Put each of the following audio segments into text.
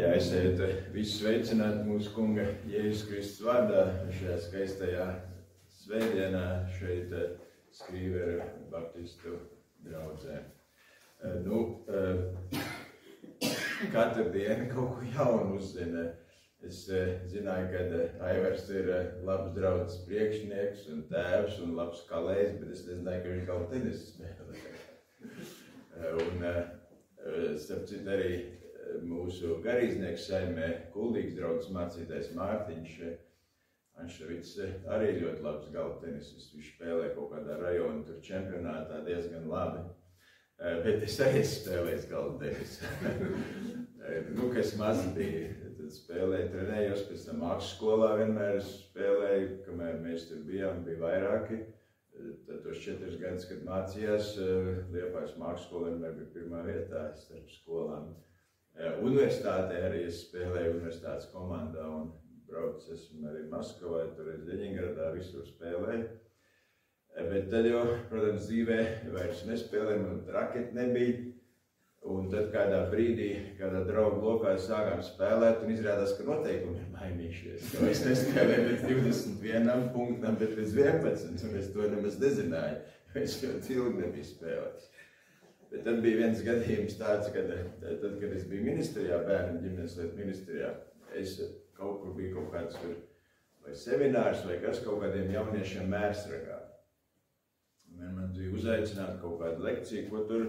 Jā, esiet visi sveicināti mūsu kunga Jēzus Kristus vārdā šajā skaistajā svētdienā šeit Skrīveru baptistu draudzē. Katru dienu kaut ko jaunu uzzina. Es zināju, ka Aivars ir labs draudzes priekšnieks un tēvs un labs kalējs, bet es nezināju, ka viņš kaut tenisu spēlē. Un starp citu arī mūsu garīdznieks saimē Kuldīgas draudzes mācītājs Mārtiņš Anševits arī ļoti labs galda tenisists. Viņš spēlē kaut kādā rajona tur čempionātā diezgan labi. Bet es arī spēlēju galda tenisu. Kas maz bija, tad spēlēju, trenējos, pēc tam mākslas skolā vienmēr spēlēju, kamēr mēs tur bijām, bija vairāki. Tad tos 4 gadus, kad mācījās, Liepājas mākslas skola vienmēr bija pirmā vietā starp skolām. Universitātē arī es spēlēju universitātes komandā un braucu esmu arī Maskavā, tur es Ļeņingradā visur spēlēju. Bet tad jau, protams, dzīvē vairs nespēlēju, man raketi nebija. Un tad kādā brīdī, kādā draugu lokā sākām spēlēt un izrādās, ka noteikumi ir mainījušies. Jo es nespēlēju pēc 21 punktam, bet pēc 11, un es to nemaz nezināju, jo es ļoti ilgi nebiju spēlējis. Bet tad bija viens gadījums tāds, kad es biju ministrijā, bērnu ģimenes lietu ministrijā, es kaut kur biju kaut kāds vai seminārs vai kas kaut kādiem jauniešiem Mērsragā. Man bija uzaicināta kaut kāda lekcija, ko tur,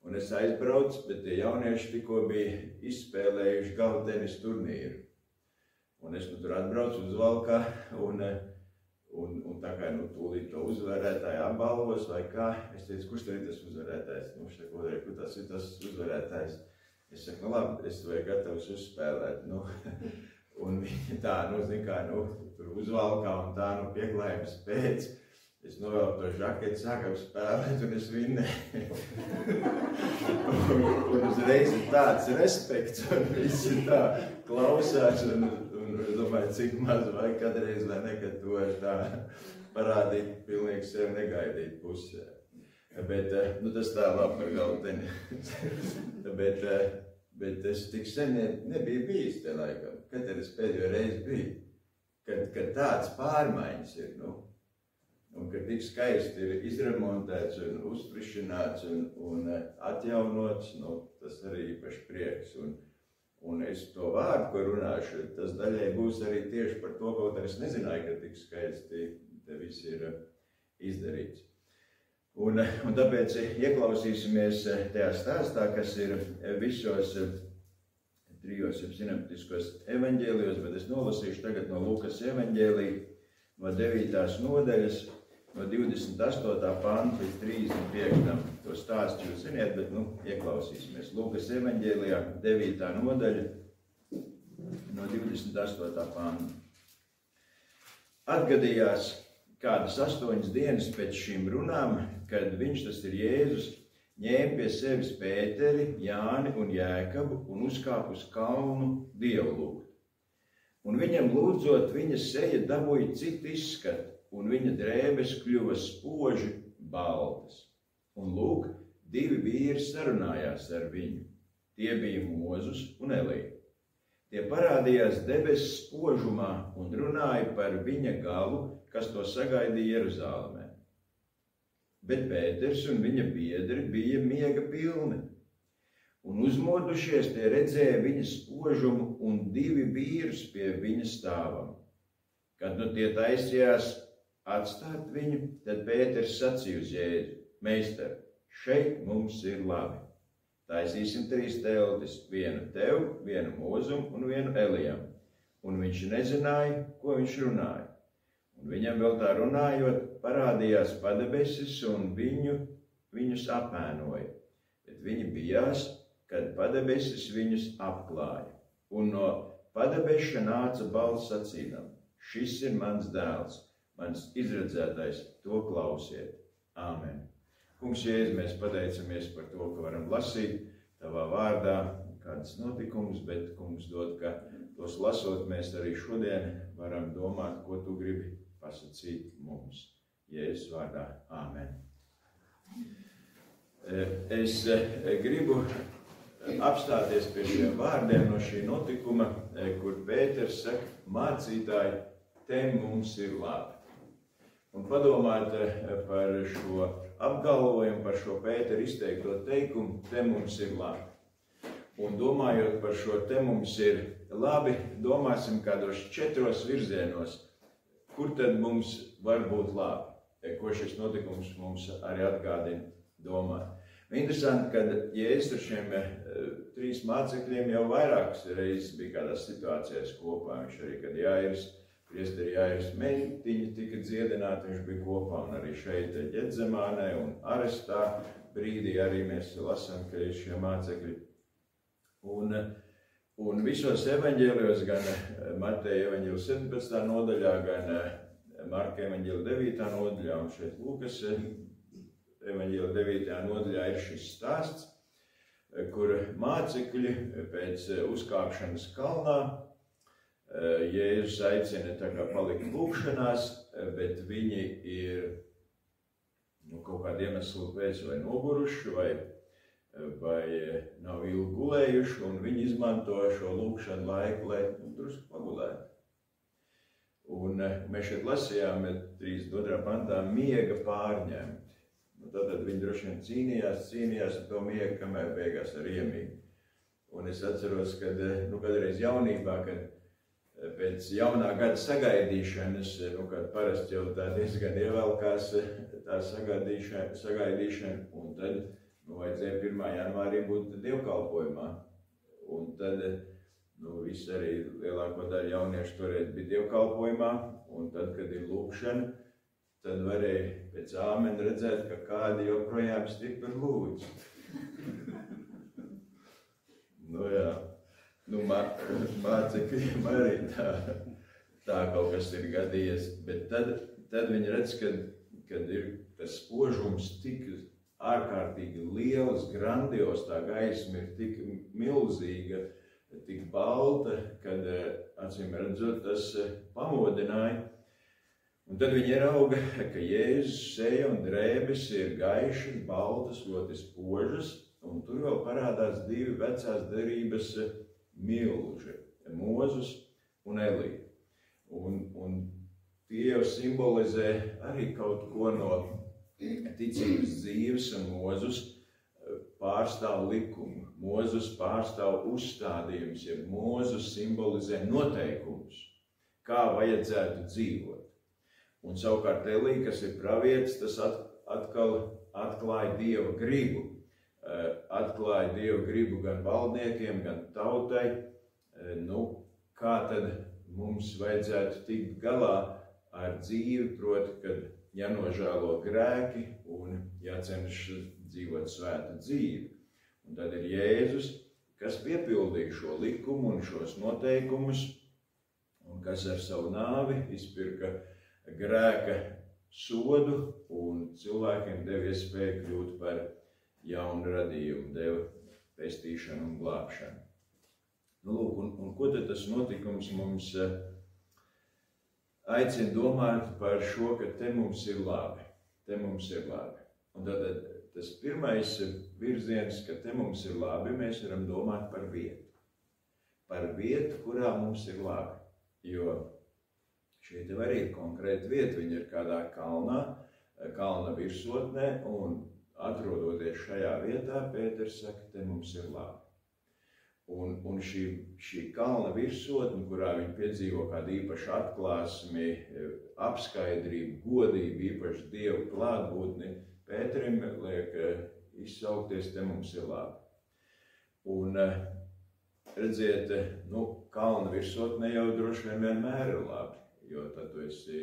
un es aizbraucu, bet tie jaunieši tikko bija izspēlējuši galda tenisa turnīru. Un es tur atbraucu uzvalkā, un tā kā tūlīt to uzvarētāju apbalvos vai kā, es teicu, kurš tad ir tas uzvarētājs? Viņš saka, kur tas ir tas uzvarētājs? Es saku, labi, es to ir gatavs uzspēlēt. Un viņi tā, zin kā, tur uzvalkā un tā, pieklājums pēc. Es novēlu to žaketi, sākam spēlēt, un es vinnēju. Un uzreiz ir tāds respekts, un visi tā klausās, un es domāju, cik maz vai kādreiz, vai nekad to var tā parādīt, pilnīgi sevi negaidīt pusē. Bet, tas tā labi par galvu tenisu. Bet es tik sen nebiju bijis te laikam, kad es pēdējo reizi biju, kad tāds pārmaiņas ir, un kad tik skaisti ir izremontēts un uzfrišināts un atjaunots, tas arī īpaši prieks. Un es to vārdu, ko runāšu, tas daļai būs arī tieši par to, kaut arī es nezināju, ka tik skaisti te viss ir izdarīts. Un tāpēc ieklausīsimies tajā stāstā, kas ir visos 3 sinoptiskos evaņģēlijos, bet es nolasīšu tagad no Lukas evaņģēlija, no 9. nodaļas, no 28. panta līdz 35. To stāstu jūs ziniet, bet ieklausīsimies. Lukas evaņģēlijā 9. nodaļa, no 28. panta. Atgadījās kādas 8 dienas pēc šīm runām, kad viņš, tas ir Jēzus, ņēma pie sevis Pēteri, Jāni un Jēkabu un uzkāpa uz kalnu Dievu lūgt. Un viņam lūdzot, viņa seja dabūja citu izskatu, un viņa drēbes kļuva spoži baltas. Un lūk, 2 vīri sarunājās ar viņu. Tie bija Mozus un Elija. Tie parādījās debesu spožumā un runāja par viņa galu, kas to sagaidīja Jeruzālēmē. Bet Pēters un viņa biedri bija miega pilni. Un uzmodušies, tie redzēja viņa spožumu un 2 vīrus pie viņa stāvam. Kad tie taisījās atstāt viņu, tad Pēters sacīja uz Jēzu: Meister, šeit mums ir labi. Taisīsim 3 teltis, vienu tev, vienu Mozum un vienu Elijam. Un viņš nezināja, ko viņš runāja. Un viņam vēl tā runājot, parādījās padebesis un viņus apēnoja. Bet viņi bijās, kad padebesis viņus apklāja. Un no padebeša nāca balss sacīdam: Šis ir mans dēls, mans izredzētais, to klausiet. Āmen. Kungs Jēzu, mēs pateicamies par to, ka varam lasīt tavā vārdā kādas notikumus, bet Kungs dod, ka tos lasot mēs arī šodien varam domāt, ko tu gribi pasacīt mums. Jēzus vārdā. Āmen. Es gribu apstāties pie šiem vārdiem no šī notikuma, kur Pēters saka, mācītāji, te mums ir labi. Un padomāt par šo apgalvojumu, par šo Pēteru izteikto teikumu, te mums ir labi. Un domājot par šo te mums ir labi, domāsim kādos 4 virzienos, kur tad mums var būt labi, ko šis notikums mums arī atgādina domāt. Interesanti, ka Jēzus ar šiem 3 mācekļiem jau vairākas reizes bija kādās situācijās kopā. Viņš arī, kad priesteri Jāirs meitiņa tika dziedināta, viņš bija kopā, un arī šeit Ģedzemānē un arestā brīdī arī mēs lasām, ka ir šie mācekļi. Un visos evaņģēlijos, gan Mateja evaņģēlija 17. nodaļā, gan Marka evaņģēlija 9. nodaļā, un šeit Lūkas evaņģēlija 9. nodaļā ir šis stāsts, kur mācekļi pēc uzkāpšanas kalnā Jēzus aicina tā kā palikt lūkšanās, bet viņi ir kaut kādu iemeslu pēc vai noguruši, vai nav ilgi gulējuši, un viņi izmanto šo lūkšanu laiku, lai drusku pagulētu. Un mēs šeit lasījām 32. pantā miega pārņemti. Tātad viņi droši vien cīnījās ar to miegu, kamēr beigās ar iemīgu. Un es atceros, kad kādreiz jaunībā, kad pēc jaunā gada sagaidīšanas, kad parasti jau tā diezgan ievelkās tā sagaidīšana, un tad vajadzēja 1. janvārī būt dievkalpojumā. Un tad visi arī lielāko daļu jauniešu toreiz bija dievkalpojumā, un tad, kad ir lūkšana, tad varēja pēc āmena redzēt, ka kādi joprojām stipri lūdz. Mācekļiem arī tā kaut kas ir gadījies, bet tad viņi redz, kad ir tas spožums tik ārkārtīgi liels, grandios, tā gaisma ir tik milzīga, tik balta, kad acīm redzot tas pamodināja. Un tad viņi ierauga, ka Jēzus seja un drēbes ir gaišas, baltas, ļoti spožas, un tur vēl parādās 2 vecās derības milži, Mozus un Elija. Un tie jau simbolizē arī kaut ko no ticības dzīves, un Mozus pārstāv likumu, Mozus pārstāv uzstādījumus, ja Mozus simbolizē noteikumus, kā vajadzētu dzīvot. Un savukārt Elija, kas ir pravietis, tas atkal atklāja Dieva gribu. Atklāja Dieva gribu gan valdniekiem, gan tautai. Kā tad mums vajadzētu tikt galā ar dzīvi, proti, kad jānožēlo grēki un jācenšas dzīvot svētu dzīvi. Un tad ir Jēzus, kas piepildīja šo likumu un šos noteikumus, un kas ar savu nāvi izpirka grēka sodu un cilvēkiem deva iespēju kļūt par jaunu radījumu, deva pestīšanu un glābšanu. Un ko tad tas notikums mums aicina domāt par šo, ka te mums ir labi, te mums ir labi. Un tad tas pirmais virziens, ka te mums ir labi, mēs varam domāt par vietu. Par vietu, kurā mums ir labi, jo šeit jau arī ir konkrēta vieta, viņa ir kādā kalna virsotnē, un atrodoties šajā vietā, Pēters saka, te mums ir labi. Un šī kalna virsotne, kurā viņi piedzīvo kādu īpašu atklāsmi, apskaidrību, godību, īpaši Dievu klātbūtni, Pēterim liek izsaukties, te mums ir labi. Un redziet, kalna virsotne jau droši vien vienmēr ir labi. Jo tad tu esi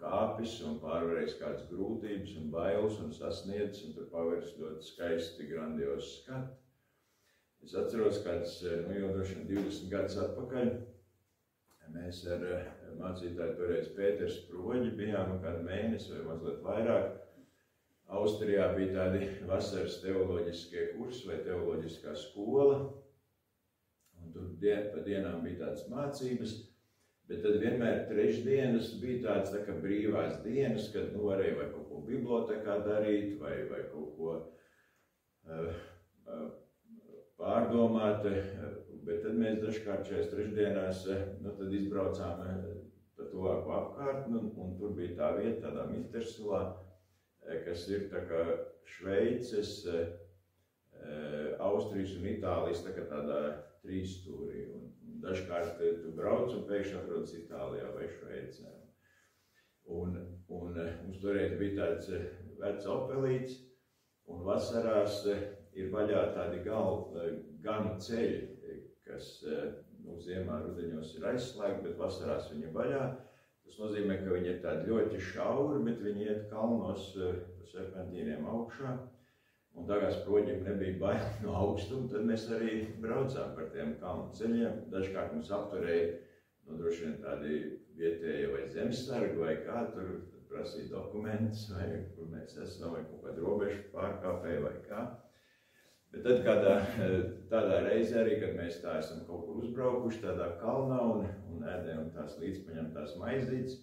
kāpis un pārvarējis kādas grūtības un bailes un sasniedzis, un tur pavērs ļoti skaisti, grandiozi skatu. Es atceros kāds, jau droši vien 20 gadus atpakaļ, mēs ar mācītāju toreiz Pēters Proģi bijām kādu mēnesi vai mazliet vairāk. Austrijā bija tādi vasaras teoloģiskie kursi vai teoloģiskā skola, un tur pa dienām bija tādas mācības. Bet tad vienmēr trešdienas bija tāds tā kā brīvās dienas, kad varēja vai kaut ko bibliotekā darīt, vai kaut ko pārdomāt, bet tad mēs dažkārt šajās trešdienās, tad izbraucām pa tuvāko apkārtni, un tur bija tā vieta, tādā Mittersalā, kas ir tā kā Šveices, Austrijas un Itālijas tā kā tādā trīsstūrī. Un dažkārt tu brauc un pēkšņi atrodas Itālijā vai Šveicē. Un mums toreiz bija tāds vecs opelīts, un vasarās ir vaļā tādi ganu ceļi, kas ziemā rudeņos ir aizslēgti, bet vasarās viņi ir vaļā. Tas nozīmē, ka viņi ir tādi ļoti šauri, bet viņi iet kalnos pa serpentīniem augšā. Un tā kā sproģiem nebija bail no augstuma, tad mēs arī braucām par tiem kalnu ceļiem. Dažkārt mums apturēja, droši vien tādi vietēji vai zemesargi vai kā, tur prasīja dokumentus, vai kur mēs esam, vai kaut kāda robeža pārkāpēja vai kā. Bet tad tādā reizē arī, kad mēs tā esam kaut kur uzbraukuši tādā kalnā un ēdējam tās līdzpaņemtās maizītes,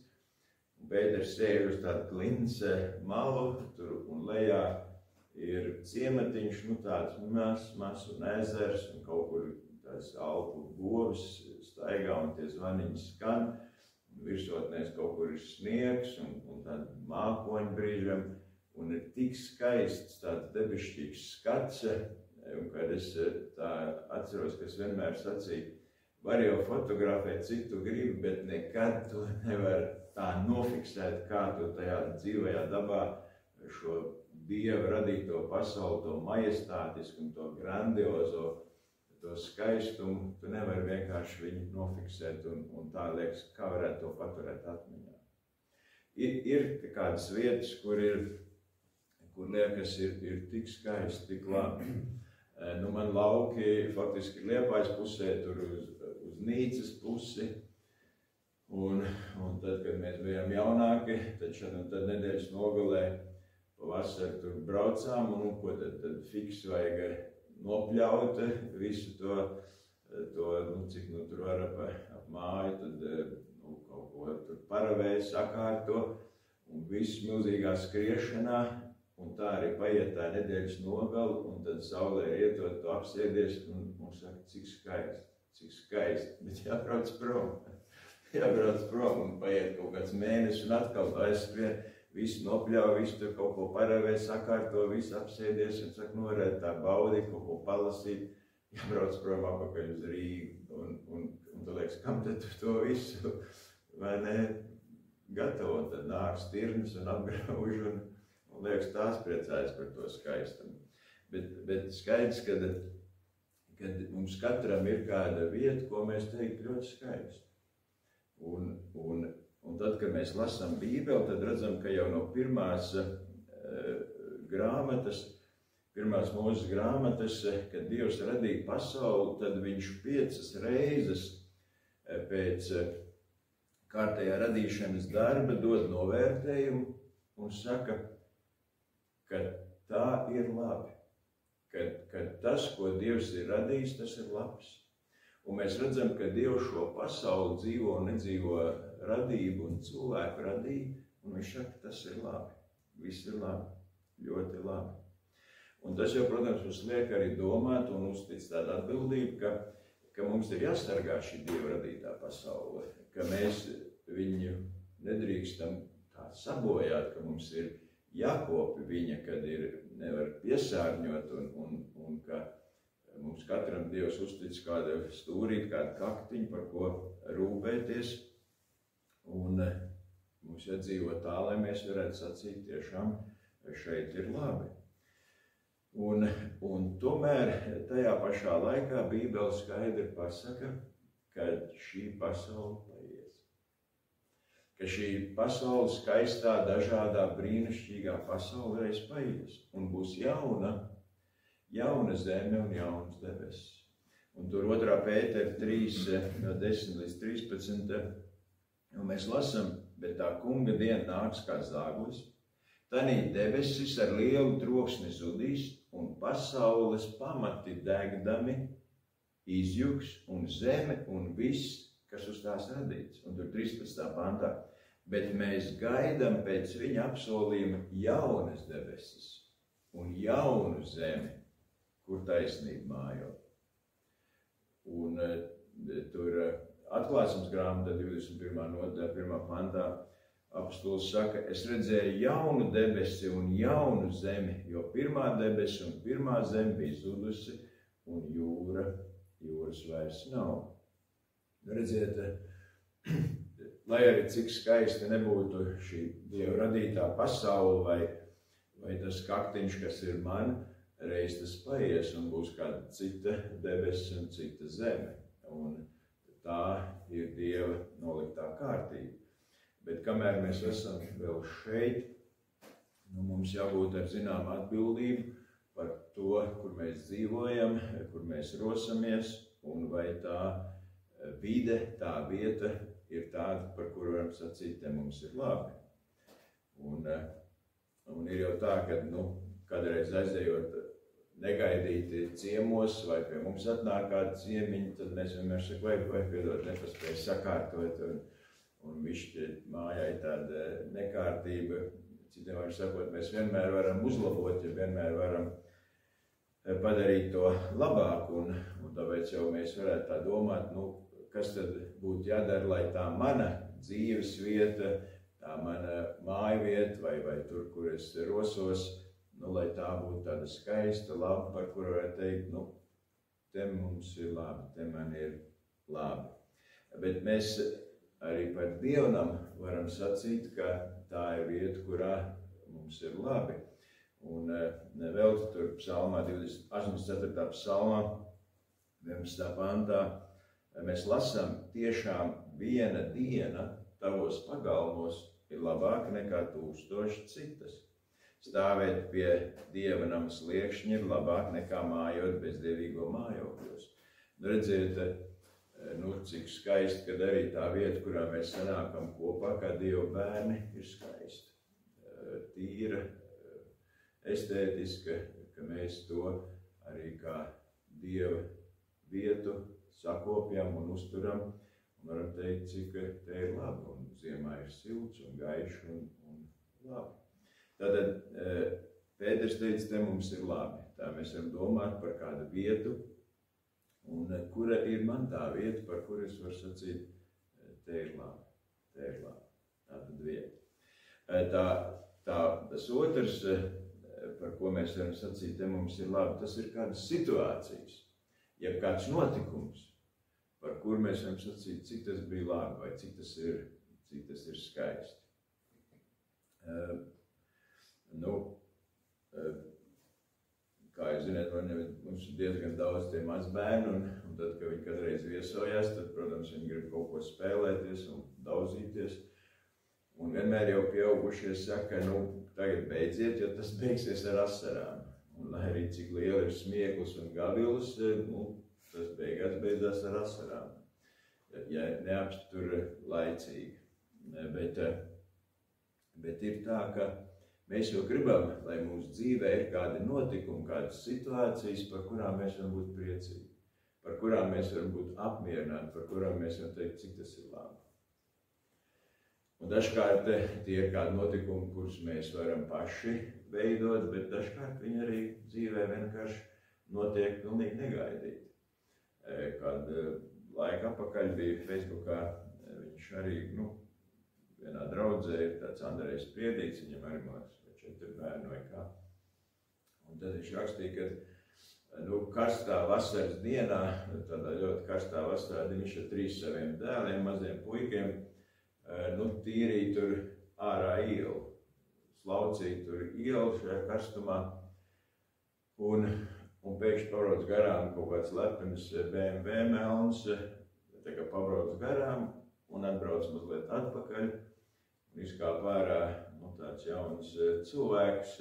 un Pēters sēž uz tādu klints malu, tur un lejā ir ciematiņš, tāds mazs un ezers, un kaut kur tāds alpu govs staigā un tie zvaniņi skan, un virsotnēs kaut kur ir sniegs un tādi mākoņi brīžam, un ir tik skaists tāds debešķīgs skats, un kad es tā atceros, ka es vienmēr sacīju, var jau fotografēt, cik tu gribi, bet nekad tu nevar tā nofiksēt, kā tu tajā dzīvajā dabā šo Dieva radīto pasauli, to majestātisku un to grandiozo, to skaistumu, tu nevari vienkārši viņu nofiksēt un tā liekas, kā varētu to paturēt atmiņā. Ir kādas vietas, kur liekas ir tik skaisti, tik labi. Man lauki faktiski Liepājas pusē, tur uz Nīcas pusi. Un tad, kad mēs bijām jaunāki, tad šad un tad nedēļas nogalē pavasari tur braucām, un ko tad fiks vajag nopļaut visu to cik tur var ap māju, tad kaut ko tur paravēja, sakārto, un viss milzīgā skriešanā, un tā arī paiet tā nedēļas nogala, un tad saulē rietot, tu apsēdies, un saka, cik skaisti, bet jābrauc prom, un paiet kaut kāds mēnesis, un atkal aizskrien, visu nopļauj, visu tur kaut ko paravē, sakārto, visu apsēdies, un saka, varētu tā baudīt, kaut ko palasīt, jābrauc prom apakaļ uz Rīgu, un tu liekas, kam tad tu to visu, vai ne, gatavo, tad nāk stirnas un apgrauž, un liekas, tās priecājas par to skaistumu. Bet skaidrs, kad mums katram ir kāda vieta, ko mēs teiktu ļoti skaisti. Un tad, kad mēs lasām Bībeli, tad redzam, ka jau no pirmās Mūzes grāmatas, kad Dievs radīja pasauli, tad viņš 5 reizes pēc kārtējā radīšanas darba dod novērtējumu un saka, ka tā ir labi, ka tas, ko Dievs ir radījis, tas ir labs. Un mēs redzam, ka Dievs šo pasauli dzīvo un nedzīvo radību un cilvēku radīja, un viņš saka, tas ir labi, viss ir labi, ļoti labi. Un tas jau, protams, mums liek arī domāt un uztic tādu atbildību, ka mums ir jāsargā šī Dieva radītā pasaule, ka mēs viņu nedrīkstam tā sabojāt, ka mums ir jākopi viņa, kad nevar piesārņot un ka mums katram Dievs uztic kādu stūrīt, kādu kaktiņu, par ko rūpēties. Un mums jādzīvo tā, lai mēs varētu sacīt tiešām, šeit ir labi. Un tomēr tajā pašā laikā Bībele skaidri pasaka, ka šī pasaule paies. Ka šī pasaule skaistā, dažādā, brīnišķīgā pasaule reiz paies. Un būs jauna zeme un jaunas debesis. Un tur 2. Pētera 3, no 10 līdz 13, un mēs lasam, bet tā kunga diena nāks kā zāglis, tanī debesis ar lielu troksni zudīs, un pasaules pamati degdami izjuks, un zeme un viss, kas uz tās radīts. Un tur 13. pantā. Bet mēs gaidām pēc viņa apsolījuma jaunas debesis un jaunu zemi, kur taisnība mājo. Un tur atklāsmes grāmatā 21. nodaļā 1. pantā apostols saka, es redzēju jaunu debesi un jaunu zemi, jo pirmā debesi un pirmā zeme bija zudusi un jūras vairs nav. Redziet, lai arī cik skaisti nebūtu šī Dieva radītā pasaule vai tas kaktiņš, kas ir man, reiz tas paies un būs kāda cita debesis un cita zeme. Un tā ir Dieva noliktā kārtība. Bet kamēr mēs esam vēl šeit, mums jābūt ar zināmu atbildību par to, kur mēs dzīvojam, kur mēs rosamies, un vai tā vide, tā vieta ir tāda, par kuru varam sacīt, te mums ir labi. Un ir jau tā, ka, kādreiz aizejot negaidīti ciemos, vai pie mums atnāk kādi ciemiņi, tad mēs vienmēr sakam, vai piedod, nepaspēj sakārtot, un višķi mājā ir tāda nekārtība. Citiem var sakot, mēs vienmēr varam uzlabot, ja vienmēr varam padarīt to labāk, un tāpēc jau mēs varētu tā domāt, kas tad būtu jādara, lai tā mana dzīves vieta, tā mana māja vieta, vai tur, kur es rosos, lai tā būtu tāda skaista, laba, par kuru varētu teikt, te mums ir labi, te man ir labi. Bet mēs arī par Dievnam varam sacīt, ka tā ir vieta, kurā mums ir labi. Un vēl tur psalmā, 84. psalmā, 11. pantā, mēs lasām, tiešām viena diena tavos pagalmos ir labāka nekā 1000 citas. Stāvēt pie Dieva nama sliekšņa ir labāk nekā mājot bezdievīgo mājokļos. Redziet, cik skaisti, kad arī tā vieta, kurā mēs sanākam kopā, kā Dieva bērni, ir skaista. Tīra, estētiska, ka mēs to arī kā Dieva vietu sakopjam un uzturam, un varam teikt, cik te ir labi, un ziemā ir silts un gaišs un labi. Tātad Pēters teica, te mums ir labi. Tā mēs varam domāt par kādu vietu, un kura ir man tā vieta, par kuru es varu sacīt, te ir labi, te ir labi. Tātad vieta. Tas otrs, par ko mēs varam sacīt, te mums ir labi, tas ir kādas situācijas, ja kāds notikums, par kuru mēs varam sacīt, cik tas bija labi, vai cik tas ir skaisti. Kā jūs zināt, mums ir diezgan daudz tie mazbērni, un tad, kad viņi kādreiz viesojās, tad, protams, viņi grib kaut ko spēlēties un daudzīties. Un vienmēr jau pieaugušie saka, tagad beidziet, jo tas beigsies ar asarām. Un lai arī cik liela ir smieklis un gavilis, tas beigās beidzās ar asarām, ja neapstur laicīgi. Bet ir tā, ka mēs jau gribam, lai mūsu dzīvē ir kādi notikumi, kādas situācijas, par kurām mēs varam būt priecīgi, par kurām mēs varam būt apmierināti, par kurām mēs varam teikt, cik tas ir labi. Un dažkārt tie ir kādi notikumi, kurus mēs varam paši veidot, bet dažkārt viņi arī dzīvē vienkārši notiek pilnīgi negaidīti. Kad laika apakaļ bija Facebookā, viņš arī, vienā draudzē ir tāds Andrejs Priedīts, viņam arī māks 4 bērni vai kā. Un tad viņš rakstīja, ka karstā vasaras dienā, tādā ļoti karstā vasarā, viņš ar 3 saviem dēliem, maziem puikiem, tīrīja tur ārā ielu. Slaucīja tur ielu šajā karstumā. Un pēkšņi pabrauc garām kaut kāds lepens BMW melns, tā kā pabrauc garām un atbrauc mazliet atpakaļ. Un izkāp ārā tāds jauns cilvēks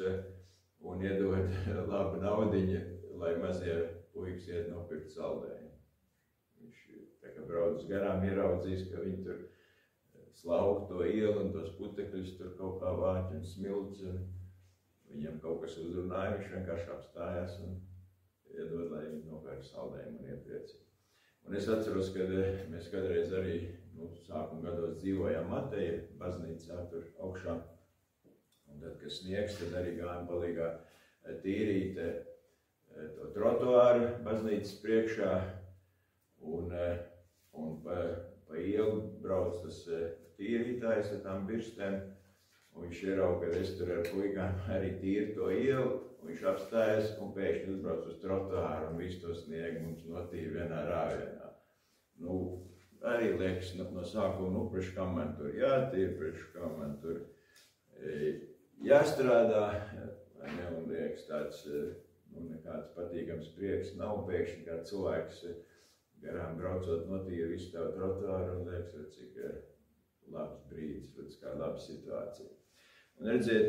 un iedod labu naudiņu, lai mazie puikas iet nopirkt saldējumu. Viņš tā kā brauc garām, ieraudzīs, ka viņi tur slauk to ielu un tos putekļus tur kaut kā vāķi un smilts. Viņam kaut kas uzrunāja, viņš vienkārši apstājās un iedod, lai viņi nopērk saldējumu un iepriecīgi. Un es atceros, kad mēs kādreiz arī sākuma gados dzīvojām Mateja baznīcā tur augšā. Un tad, kad sniegs, tad arī gājām palīgā tīrīt to trotuāru baznīcas priekšā. un pa ielu brauc tas tīrītājs ar tām birstēm, un viņš ierauga, ka es tur ar puikām arī tīru to ielu, un viņš apstājas un pēkšņi uzbrauc uz trotuāru un visu to sniegu mums notīra vienā rāvienā. Nu, arī liekas no sākuma, priekš kam man tur jātīra, priekš kam man tur jāstrādā, un liekas tāds, nekāds patīkams prieks nav, pēkšņi kā cilvēks garām braucot notīra visu tavu trotuāru un liekas, cik labs brīdis, kā laba situācija. Un redziet,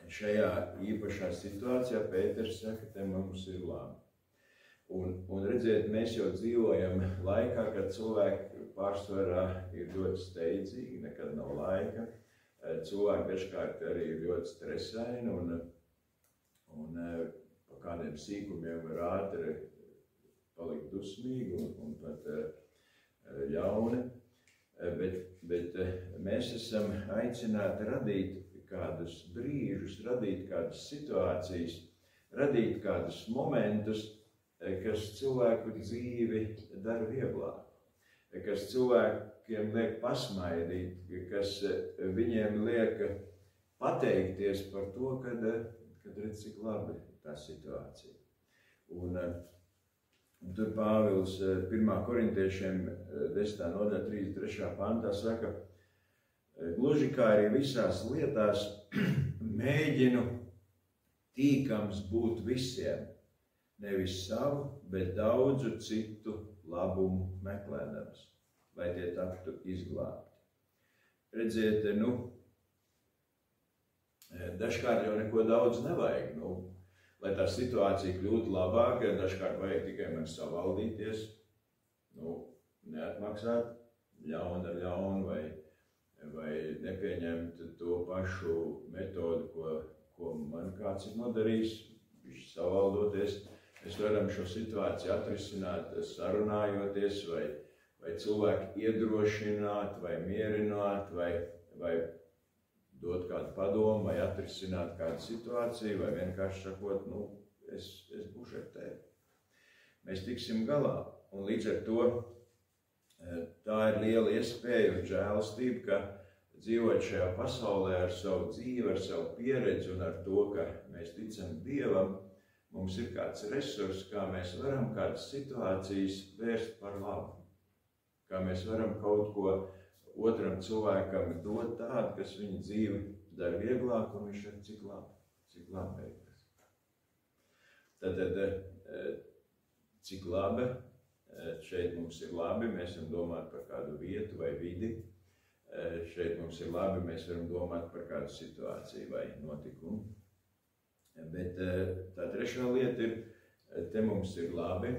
šajā īpašā situācijā Pēters saka, te mums ir labi. Un redziet, mēs jau dzīvojam laikā, kad cilvēki pārsvarā ir ļoti steidzīgi, nekad nav laika. Cilvēki dažkārt arī ir ļoti stresaini un pa kādiem sīkumiem var ātri palikt dusmīgi un pat ļauni. Bet mēs esam aicināti radīt kādus brīžus, radīt kādas situācijas, radīt kādus momentus, kas cilvēku dzīvi dara vieglāk, kas cilvēkiem liek pasmaidīt, kas viņiem liek pateikties par to, kad redz, cik labi tā situācija. Un tur Pāvils 1. korintiešiem 10. nodaļa 33. pantā saka, gluži kā arī visās lietās mēģinu tīkams būt visiem, nevis savu, bet daudzu citu labumu meklēdams, lai tie taptu izglābti. Redziet, dažkārt jau neko daudz nevajag, lai tā situācija kļūtu labāka, dažkārt vajag tikai man savaldīties, neatmaksāt ļaunu ar ļaunu vai nepieņemt to pašu metodu, ko man kāds ir nodarījis, viņš savaldoties. Mēs varam šo situāciju atrisināt sarunājoties, vai cilvēku iedrošināt, vai mierināt, vai dot kādu padomu, vai atrisināt kādu situāciju, vai vienkārši sakot, es būšu ar tevi. Mēs tiksim galā. Un līdz ar to tā ir liela iespēja un žēlastība, ka dzīvot šajā pasaulē ar savu dzīvi, ar savu pieredzi un ar to, ka mēs ticam Dievam, mums ir kāds resurs, kā mēs varam kādas situācijas vērst par labu. Kā mēs varam kaut ko otram cilvēkam dot tādu, kas viņa dzīvi dara vieglāk, un viņš ir cik labi beigas. Tad, cik labi, šeit mums ir labi, mēs varam domāt par kādu vietu vai vidi. Šeit mums ir labi, mēs varam domāt par kādu situāciju vai notikumu. Bet tā trešā lieta ir, te mums ir labi,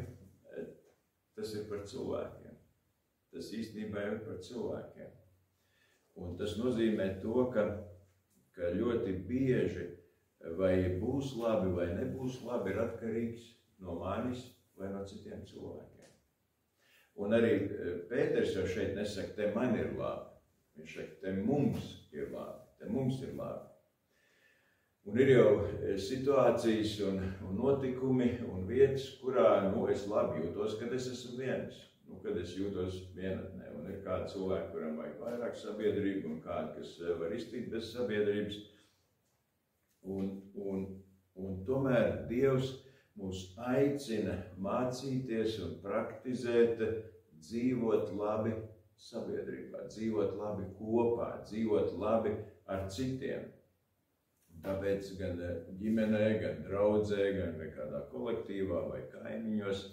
tas ir par cilvēkiem. Tas īstenībā ir par cilvēkiem. Un tas nozīmē to, ka ļoti bieži vai būs labi vai nebūs labi ir atkarīgs no manis vai no citiem cilvēkiem. Un arī Pēters jau šeit nesaka, te man ir labi. Viņš saka, te mums ir labi. Un ir jau situācijas un notikumi un vietas, kurā es labi jūtos, kad es esmu viens, kad es jūtos vienatnē. Un ir kādi cilvēki, kuram vajag vairāk sabiedrību un kādi, kas var iztikt bez sabiedrības. Un tomēr Dievs mūs aicina mācīties un praktizēt, dzīvot labi sabiedrībā, dzīvot labi kopā, dzīvot labi ar citiem. Tāpēc gan ģimenē, gan draudzē, gan kādā kolektīvā vai kaimiņos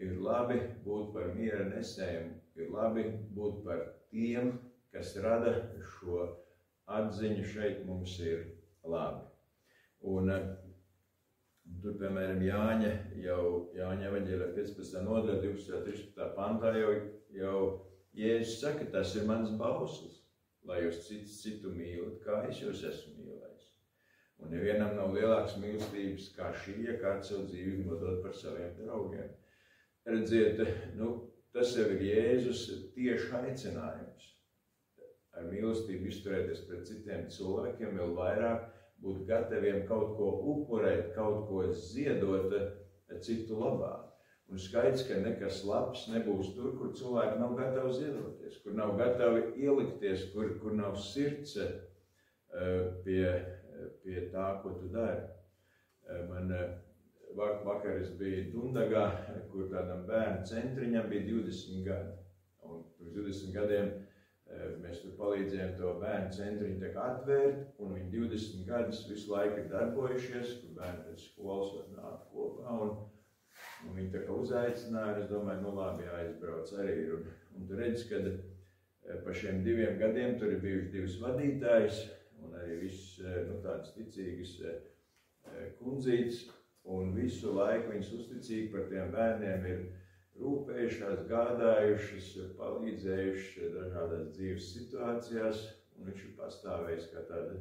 ir labi būt par miera nesējiem, ir labi būt par tiem, kas rada šo atziņu šeit mums ir labi. Un tur, piemēram, Jāņa evaņģēlijā 15. nodaļā 12. 13. pantā jau Jēzus saka, tas ir mans bauslis, lai jūs citu mīlat, kā es jūs esmu mīlējis. Un nevienam nav lielāks mīlestības kā šī, ja kāds savu dzīvību nodod par saviem draugiem. Redziet, tas jau ir Jēzus tieši aicinājums. Ar mīlestību izturēties pret citiem cilvēkiem, vēl vairāk būt gataviem kaut ko upurēt, kaut ko ziedot citu labā. Un skaidrs, ka nekas labs nebūs tur, kur cilvēki nav gatavi ziedoties, kur nav gatavi ielikties, kur nav sirds pie tā, ko tu dari. Man vakar es biju Dundagā, kur tādam bērnu centriņam bija 20 gadi. Un pirms 20 gadiem mēs tur palīdzējām to bērnu centriņu atvērt, un viņi 20 gadus visu laiku ir darbojušies, kur bērni pēc skolas var nākt kopā. Un viņi tā kā uzaicināja, es domāju, nu labi, jāizbrauc arī. Un tu redzi, ka pa šiem 2 gadiem tur ir bijuši 2 vadītājs, un arī viss tādas ticīgas kundzītes, un visu laiku viņas uzticīgi par tiem bērniem ir rūpējušās, gādājušas, palīdzējušas dažādās dzīves situācijās, un viņš ir pastāvējis kā tāda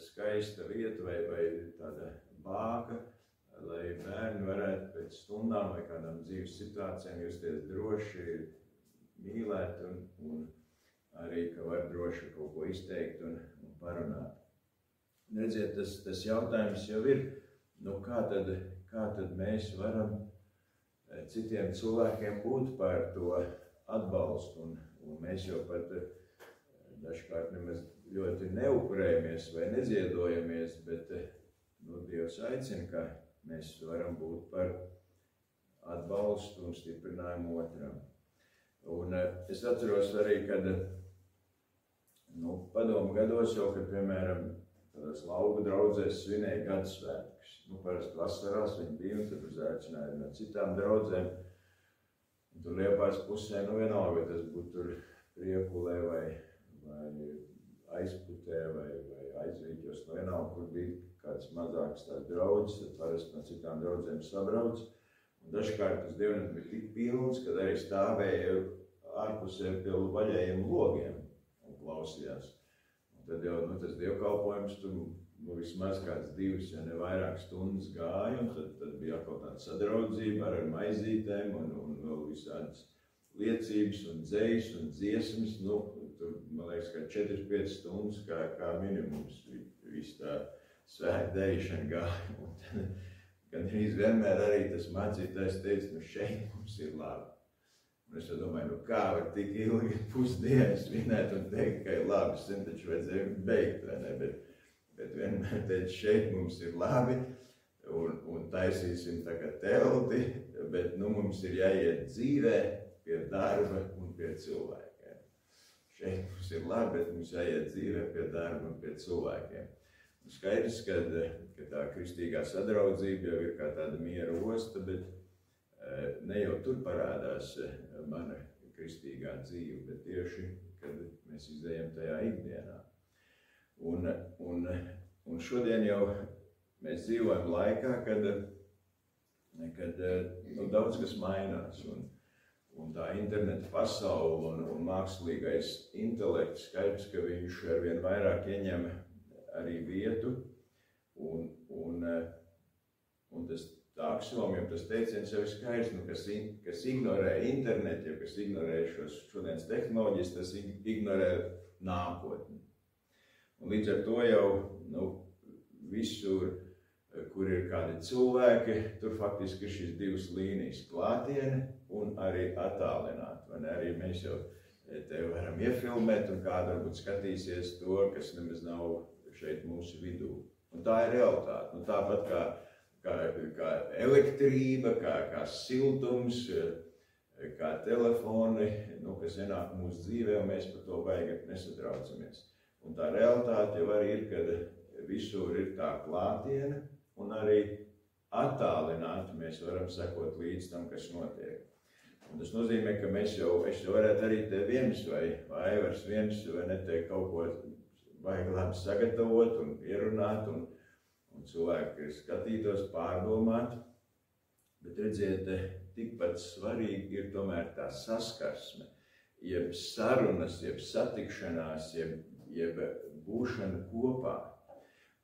skaista vieta vai tāda bāka, lai bērni varētu pēc stundām vai kādām dzīves situācijām justies droši, mīlēt un arī, ka var droši kaut ko izteikt un parunāt. Redziet, tas jautājums jau ir, kā tad mēs varam citiem cilvēkiem būt par to atbalstu, un mēs jau pat dažkārt nemaz ļoti neupurējamies vai neziedojamies, bet Dievs aicina, ka mēs varam būt par atbalstu un stiprinājumu otram. Un es atceros arī, kad padomu gados jau, kad, piemēram, tādās lauku draudzēs svinēja gadasvētkus. Parasti vasarās viņi bija un tad uzaicināja no citām draudzēm. Un tur Liepājas pusē, vienalga, vai tas būtu tur Priekulē vai Aizputē vai Aizvīķos, vienalga, kur bija kāds mazāks tās draudzes, tad parasti no citām draudzēm sabrauc. Un dažkārt tas dievnams bija tik pilns, kad arī stāvēja ārpusē pie vaļējiem logiem un klausījās. Un tad jau tas dievkalpojums tur vismaz kāds 2, ja ne vairāk stundas gāja, un tad bija kaut tāda sadraudzība ar maizītēm un vēl visādas liecības un dzejas un dziesmas. Tur, man liekas, kā 4-5 stundas kā minimums viss tā svēta dejšana gāja. Un tad gan vienmēr arī tas mācītājs teica, šeit mums ir labi. Un es domāju, kā var tik ilgi pusdienas svinēt un teikt, ka ir labi, sen taču vajadzēja beigt, vai ne? Bet vienmēr teica, šeit mums ir labi un taisīsim tagad telti, bet mums ir jāiet dzīvē pie darba un pie cilvēkiem. Šeit mums ir labi, bet mums jāiet dzīvē pie darba un pie cilvēkiem. Un skaidrs, ka tā kristīgā sadraudzība jau ir kā tāda miera osta, bet ne jau tur parādās mana kristīgā dzīve, bet tieši, kad mēs izējam tajā ikdienā. Un šodien jau mēs dzīvojam laikā, kad daudz kas mainās. Un tā interneta pasaule un mākslīgais intelekts skaidrs, ka viņš arvien vairāk ieņem arī vietu. Un tas aksioma, tas teiciens jau ir skaidrs, kas ignorē internetu, kas ignorē šodienas tehnoloģijas, tas ignorē nākotni. Un līdz ar to jau visur, kur ir kādi cilvēki, tur faktiski ir šīs 2 līnijas - klātiene un arī attālināt. Arī mēs jau te varam iefilmēt, un kāda varbūt skatīsies to, kas nemaz nav šeit mūsu vidū. Un tā ir realitāte. Tāpat kā elektrība, kā siltums, kā telefoni, kas ienāk mūsu dzīvē, un mēs par to baigi nesatraucamies. Un tā realitāte jau arī ir, kad visur ir tā klātiene, un arī attālināti mēs varam sekot līdz tam, kas notiek. Un tas nozīmē, ka es varētu arī te viens vai Aivars viens vai neteikt kaut ko vajag labi sagatavot un ierunāt, un cilvēki skatītos, pārdomāt. Bet redziet, tikpat svarīgi ir tomēr tā saskarsme, jeb sarunas, jeb satikšanās, jeb būšana kopā.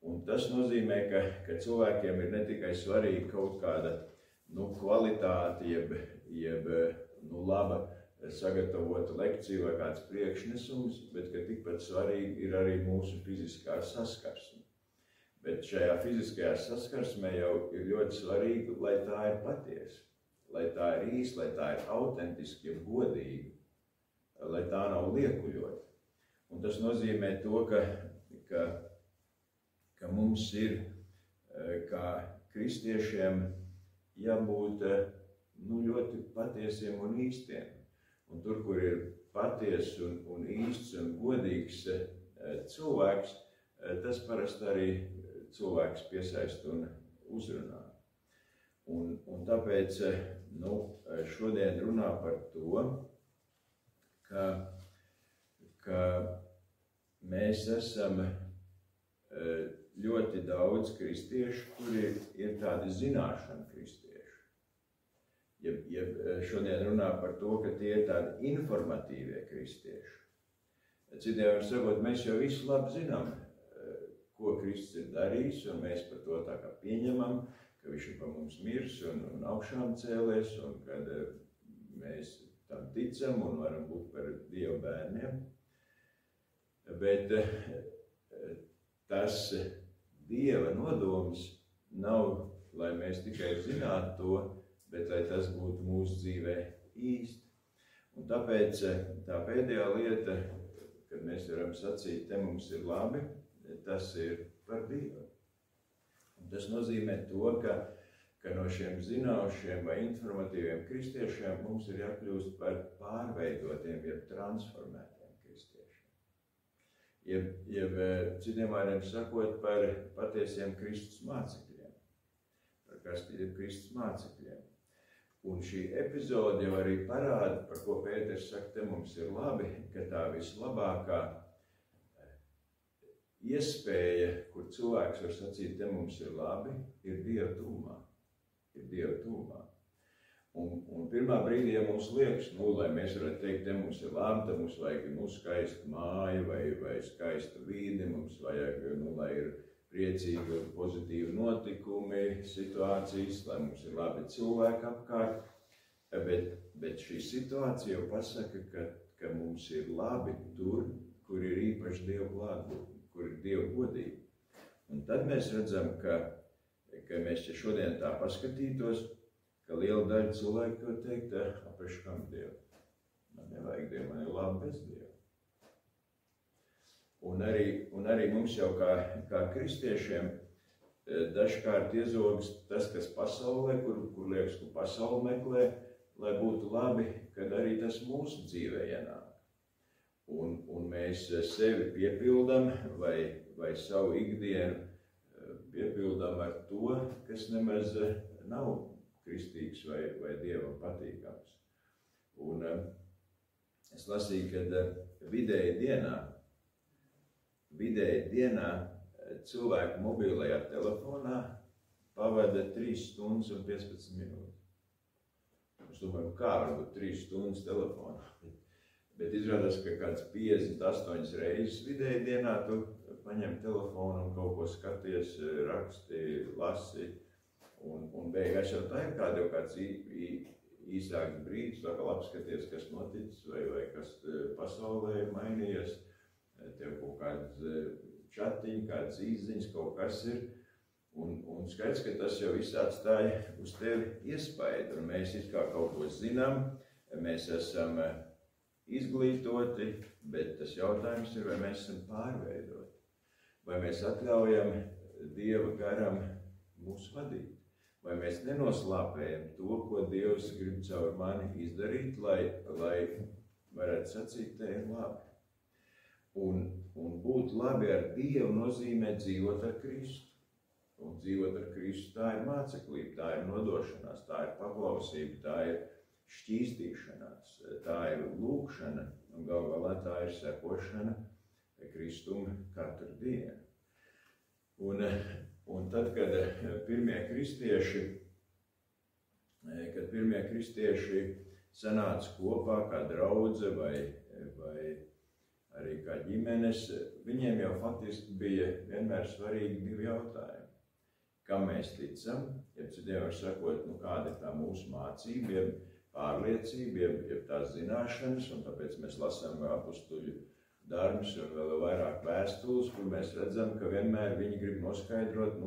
Un tas nozīmē, ka cilvēkiem ir ne tikai svarīgi kaut kāda kvalitāte, jeb laba sagatavota lekcija vai kāds priekšnesums, bet ka tikpat svarīgi ir arī mūsu fiziskā saskarsme. Bet šajā fiziskajā saskarsmē jau ir ļoti svarīgi, lai tā ir patiesa. lai tā ir īsta, lai tā ir autentiski un godīga, lai tā nav liekuļota. Un tas nozīmē to, ka mums ir, kā kristiešiem, jābūt ļoti patiesiem un īstiem. Un tur, kur ir paties un īsts un godīgs cilvēks, tas parasti arī cilvēks piesaist un uzrunā. Un tāpēc šodien runā par to, ka mēs esam ļoti daudz kristiešu, kuri ir tādi zināšanu kristieši. Ja šodien runā par to, ka tie ir tādi informatīvie kristieši. Citiem var sakot, mēs jau visu labi zinām, ko Kristus ir darījis, un mēs par to tā kā pieņemam, ka viņš ir par mums mirs un augšām cēlies, un kad mēs tam ticam un varam būt par Dieva bērniem. Bet tas Dieva nodoms nav, lai mēs tikai zinātu to, bet lai tas būtu mūsu dzīvē īsti. Un tāpēc tā pēdējā lieta, kad mēs varam sacīt, te mums ir labi, tas ir par Dievu. Un tas nozīmē to, ka no šiem zināšiem vai informatīviem kristiešiem mums ir jākļūst par pārveidotiem, jeb transformētiem kristiešiem. Jeb citiem vārdiem sakot, par patiesiem Kristus mācekļiem. Par Kristus mācekļiem. Un šī epizode jau arī parāda, par ko Pēters saka, te mums ir labi, ka tā vislabākā iespēja, kur cilvēks var sacīt, te mums ir labi, ir Dieva tuvumā. Ir Dieva tuvumā. Un pirmā brīdī, ja mums liekas, lai mēs varētu teikt, te mums ir labi, tad mums vajag skaista māja vai skaista vīde, mums vajag, lai ir priecīgi un pozitīvi notikumi, situācijas, lai mums ir labi cilvēki apkārt. Bet šī situācija jau pasaka, ka mums ir labi tur, kur ir īpaši Dieva klātbūtne, kur ir Dieva godība. Un tad mēs redzam, ka mēs šodien tā paskatītos, ka liela daļa cilvēku var teikt, apaši kam Dievu. Man nevajag Dievu, man ir labi bez Dieva. Un arī mums jau kā kristiešiem dažkārt iezogas tas, kas pasaulē, kur liekas, ko pasaule meklē, lai būtu labi, kad arī tas mūsu dzīvē ienāk. Un mēs sevi piepildam vai savu ikdienu piepildam ar to, kas nemaz nav kristīgs vai Dievam patīkams. Un es lasīju, ka vidēji dienā cilvēku mobilajā telefonā pavada 3 stundas un 15 minūtes. Es domāju, kā varbūt 3 stundas telefonā. Bet izrādās, ka kāds 58 reizes vidēji dienā tu paņem telefonu un kaut ko skaties, raksti, lasi. Un beigās jau tā ir kāds īsāks brīdis, tā kā apskaties, kas noticis vai kas pasaulē ir mainījies. Tev kaut kāds čatiņi, kāds īsziņas, kaut kas ir. Un skaidrs, ka tas jau viss atstāja uz tevi iespaidu. Un mēs it kā kaut ko zinām, mēs esam izglītoti, bet tas jautājums ir, vai mēs esam pārveidoti. Vai mēs atļaujam Dieva garam mūs vadīt. Vai mēs nenoslāpējam to, ko Dievs grib caur mani izdarīt, lai varētu sacīt, te ir labi. Un būt labi ar Dievu nozīmē dzīvot ar Kristu. Un dzīvot ar Kristu tā ir māceklība, tā ir nodošanās, tā ir paklausība, tā ir šķīstīšanās, tā ir lūgšana un galu galā tā ir sekošana Kristum katru dienu. Un tad, kad pirmie kristieši sanāca kopā kā draudze vai arī kā ģimenes, viņiem jau faktiski bija vienmēr svarīgi 2 jautājumi. Kam mēs ticam, ja citiem var sakot, kāda ir tā mūsu mācība, pārliecība, jeb tās zināšanas, un tāpēc mēs lasām apustuļu darbus un vēl vairāk vēstules, kur mēs redzam, ka vienmēr viņi grib noskaidrot,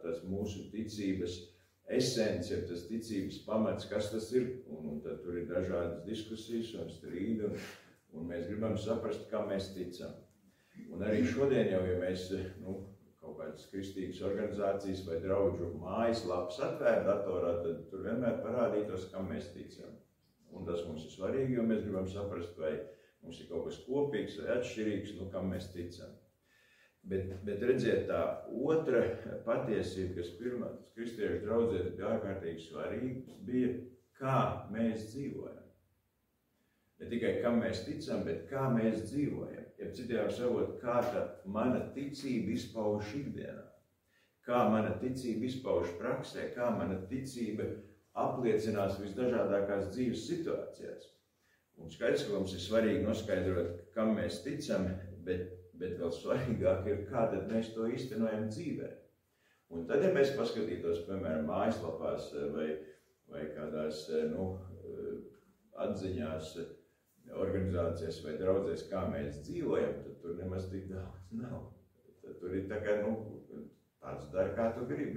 tas mūsu ticības esence, ja tas ticības pamats, kas tas ir, un tad tur ir dažādas diskusijas un strīdi, un mēs gribam saprast, kā mēs ticam. Un arī šodien jau, ja mēs, kaut kādas kristīgas organizācijas vai draudžu mājaslapas atvērt datorā, tad tur vienmēr parādītos, kam mēs ticam. Un tas mums ir svarīgi, jo mēs gribam saprast, vai mums ir kaut kas kopīgs vai atšķirīgs, kam mēs ticam. Bet redziet, tā otra patiesība, kas pirmās kristiešu draudzēs bija ārkārtīgi svarīgs, bija, kā mēs dzīvojam. Ne tikai kam mēs ticam, bet kā mēs dzīvojam. Ja citiem sakot, kā mana ticība izpauž ikdienā, kā mana ticība izpauž praksē, kā mana ticība apliecinās visdažādākās dzīves situācijās. Un skaidrs, ka mums ir svarīgi noskaidrot, kam mēs ticam, bet vēl svarīgāk ir, kā tad mēs to īstenojam dzīvē. Un tad, ja mēs paskatītos, piemēram, mājaslapās vai kādās, atziņās, organizācijas vai draudzēs, kā mēs dzīvojam, tad tur nemaz tik daudz nav. Tad tur ir tā kā, pats dari, kā tu gribi,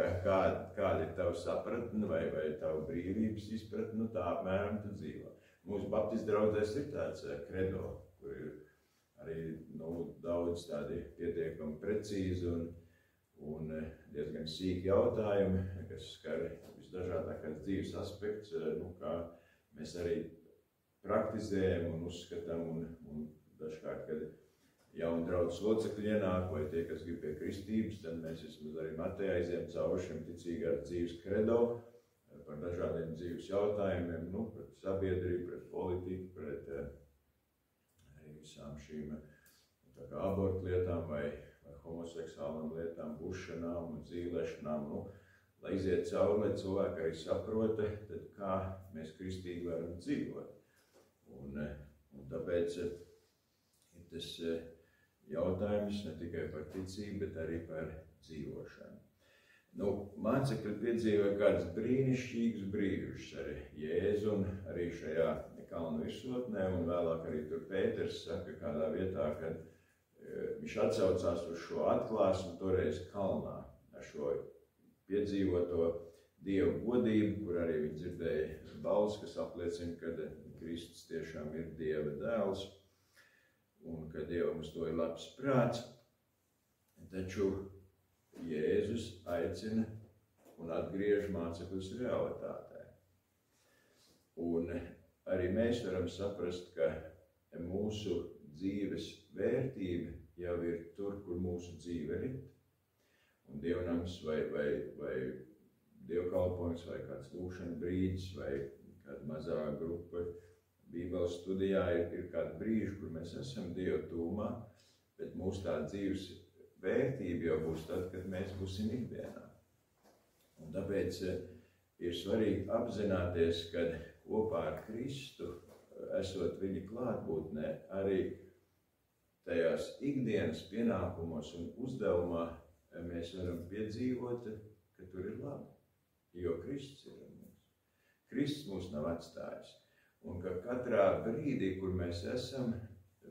kāda ir tava sapratne vai tava brīvības izpratne, tā apmēram tu dzīvo. Mūsu baptistu draudzēs ir tāds kredo, kur ir arī daudz tādi pietiekami precīzi un diezgan sīki jautājumi, kas skar visdažādākās dzīves aspekts, kā mēs arī praktizējam un uzskatām, un dažkārt, kad jauni draudzes locekļi ienāk, vai tie, kas grib pie kristības, tad mēs vismaz arī Matejā aizējam cauri šiem ticīgās dzīves kredo par dažādiem dzīves jautājumiem, pret sabiedrību, pret politiku, pret visām šīm abortu lietām vai homoseksuālām lietām, bušanām un dzīvlešanām, lai iziet cauri, lai cilvēki arī saprota, tad kā mēs kristīgi varam dzīvot. Un tāpēc ir tas jautājums ne tikai par ticību, bet arī par dzīvošanu. Mācekļi piedzīvoja kādus brīnišķīgus brīžus ar Jēzu un arī šajā kalnu virsotnē, un vēlāk arī tur Pēters saka kādā vietā, kad viņš atsaucās uz šo atklāsmu toreiz kalnā, ar šo piedzīvoto Dievu godību, kur arī viņi dzirdēja balsi, kas apliecina, ka Kristus tiešām ir Dieva dēls, un ka Dievam uz to ir labs prāts. Taču Jēzus aicina un atgriež mācekļus realitātē. Un arī mēs varam saprast, ka mūsu dzīves vērtība jau ir tur, kur mūsu dzīve rit. Un dievnams vai dievkalpojums vai kāds lūkšana brīdis vai kāda mazā grupa Bībeles studijā ir kādi brīži, kur mēs esam Dieva tūmā, bet mūsu tā dzīves vērtība jau būs tad, kad mēs būsim ikdienā. Un tāpēc ir svarīgi apzināties, ka kopā ar Kristu, esot viņa klātbūtnē, arī tajās ikdienas pienākumos un uzdevumā mēs varam piedzīvot, ka tur ir labi, jo Kristus ir ar mums. Kristus mūs nav atstājis. Un ka katrā brīdī, kur mēs esam,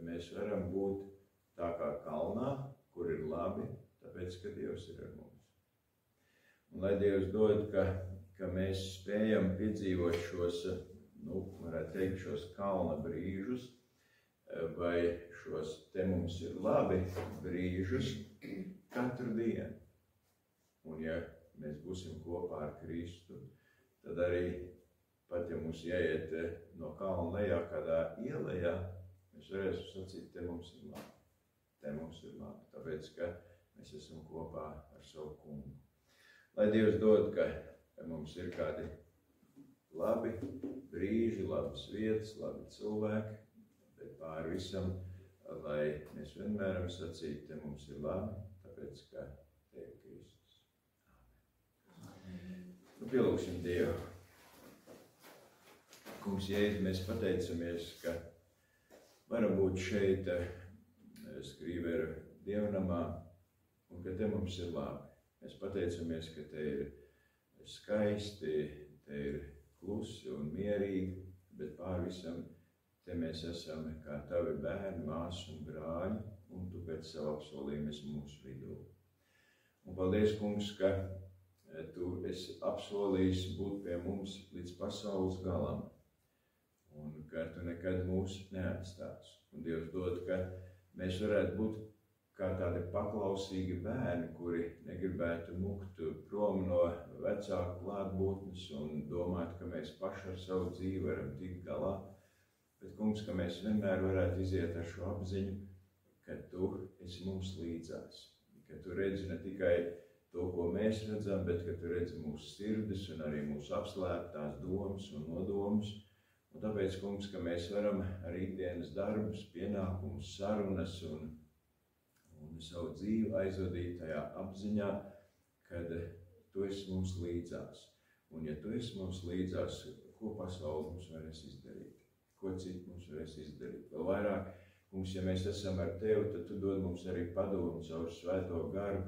mēs varam būt tā kā kalnā, kur ir labi, tāpēc, ka Dievs ir ar mums. Un lai Dievs dod, ka mēs spējam piedzīvot šos, varētu teikt, šos kalna brīžus, vai šos te mums ir labi brīžus katru dienu. Un ja mēs būsim kopā ar Kristu, tad arī pat ja mums jāiet no kalna lejā kādā ielejā, mēs varēsim sacīt, te mums ir labi. Te mums ir labi, tāpēc, ka mēs esam kopā ar savu kungu. Lai Dievs dod, ka mums ir kādi labi brīži, labas vietas, labi cilvēki, bet pāri visam, lai mēs vienmēr varam sacīt, te mums ir labi, tāpēc, ka te ir Kristus. Amen. Pielūksim Dievu. Kungs, Jēzus, mēs pateicamies, ka varam būt šeit Skrīveru dievnamā un ka te mums ir labi. Mēs pateicamies, ka te ir skaisti, te ir klusi un mierīgi, bet pār visam te mēs esam kā tavi bērni, māsu un brāļi, un tu pēc savu apsolījumu esi mūsu vidū. Un paldies, Kungs, ka tu esi apsolījis būt pie mums līdz pasaules galam, un ka tu nekad mūs neatstāsi. Un Dievs dod, ka mēs varētu būt kā tādi paklausīgi bērni, kuri negribētu mukt prom no vecāku klātbūtnes un domāt, ka mēs paši ar savu dzīvi varam tikt galā. Bet, kungs, ka mēs vienmēr varētu iziet ar šo apziņu, ka tu esi mums līdzās. Ka tu redzi ne tikai to, ko mēs redzam, bet ka tu redzi mūsu sirdis un arī mūsu apslēptās domas un nodomus. Un tāpēc, kungs, ka mēs varam ar ikdienas darbus, pienākumus, sarunas un savu dzīvi aizvadīt tajā apziņā, kad tu esi mums līdzās. Un ja tu esi mums līdzās, ko pasaule mums varēs izdarīt? Ko citu mums varēs izdarīt? Vēl vairāk, kungs, ja mēs esam ar tevi, tad tu dod mums arī padomu caur Svēto garu,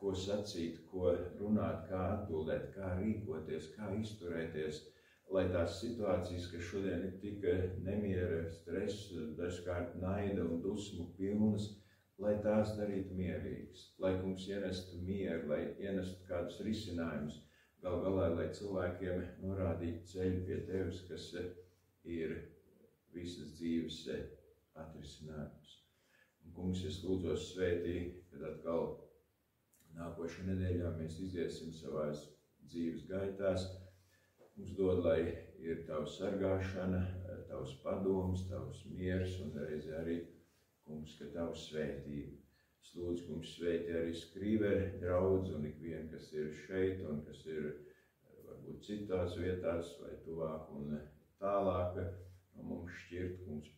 ko sacīt, ko runāt, kā atbildēt, kā rīkoties, kā izturēties, lai tās situācijas, kas šodien ir tik nemiera, stress, dažkārt naida un dusmu pilnas, lai tās darītu mierīgas, lai kungs ienestu mieru, lai ienestu kādus risinājumus, gal galā, lai cilvēkiem norādītu ceļu pie tevis, kas ir visas dzīves atrisinājums. Un, kungs, es lūdzos svētī, kad atkal nākošajā nedēļā mēs iziesim savās dzīves gaitās. Mums dod, lai ir tavs sargāšana, tavs padoms, tavs miers un reizi arī, kungs, ka tavs svētība. Es lūdzu, kungs, svētī arī Skrīveri draudzi un ikvienu, kas ir šeit un kas ir varbūt citās vietās vai tuvāk un tālāk. No mums šķirt, kungs,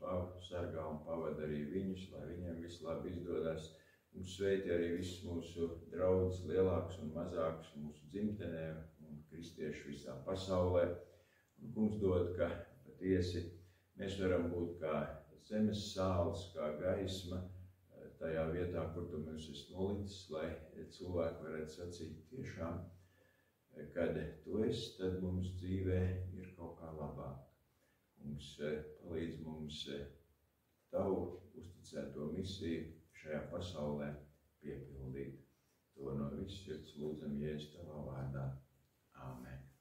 sargā un pavada arī viņus, lai viņiem viss labi izdodas. Mums svētī arī visus mūsu draugus, lielākus un mazākus, mūsu dzimtenē un kristiešu visā pasaulē. Un kungs dod, ka patiesi mēs varam būt kā zemes sāls, kā gaisma tajā vietā, kur tu mūs esi nolicis, lai cilvēki varētu sacīt tiešām, kad tu esi, tad mums dzīvē ir kaut kā labāk. Kungs, palīdz mums tavu uzticēto misiju šajā pasaulē piepildīt. To no viss sirds lūdzam Jēzus tavā vārdā. Āmen.